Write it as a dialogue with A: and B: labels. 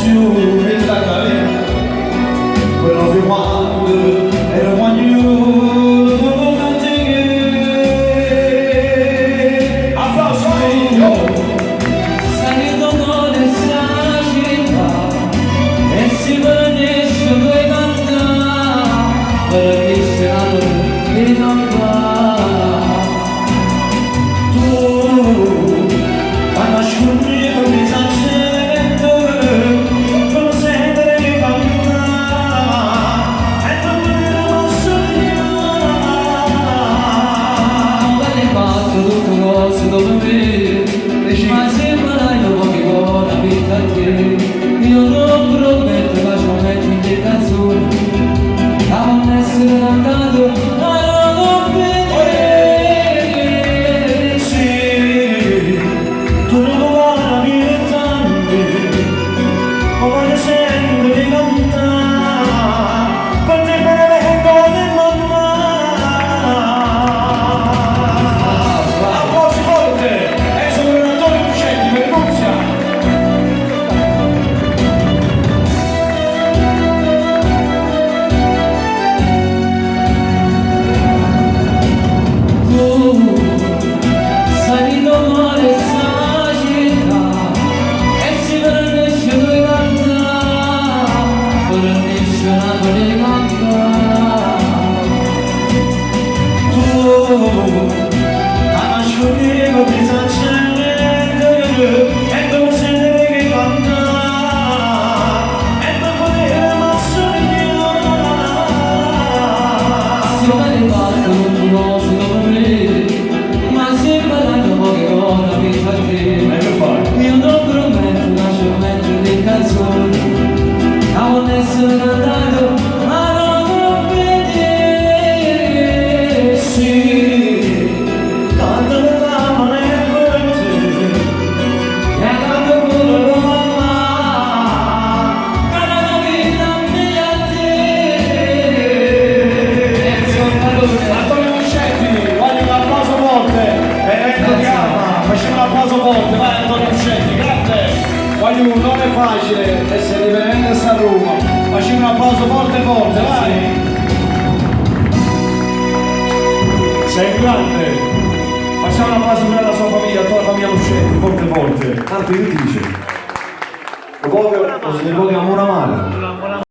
A: you it's like a but all you want and when you applauso
B: salendo nella città e si vanisce due cantare vanisce l'amore che non va
A: tu quando scugli con i saccenti con sentire di cantare e non potevo sognare
B: hai fatto tutte cose dove me ma sembra io pochi buona vita a te io non prometto facilmente in canzoni a non essere andato ma non vedere
A: sì tu non vuoi la vita ma voglio sempre di cantare per te bene come mamma applausi forte e sono Antonio Cuscetti per Nunzia.
B: salito male sta città e si vernisce due cantare vernisce una due cantare
A: Tu conosci con i saccenti e tu senti che cantare e non potevo sognare
B: si hai fatto un cose dove me ma sembra io pochi buona vita a te
A: che fai?
B: io non prometto facilmente di canzoni a non essere andato ma non vedere
A: Sì, tanto per l'amore per te
B: e accanto pure la mamma cara la vita mia a te
A: Antonio Cuscetti, voglio un applauso forte evento di Alma, facciamo un applauso forte, vai Antonio Cuscetti, grazie voglio non è facile essere riverente a Roma, facciamo un applauso forte forte, vai sei grande, facciamo un applauso per la sua famiglia, tutta la famiglia Cuscetti, forte forte, tanto io ti dice, lo voglio amore amare.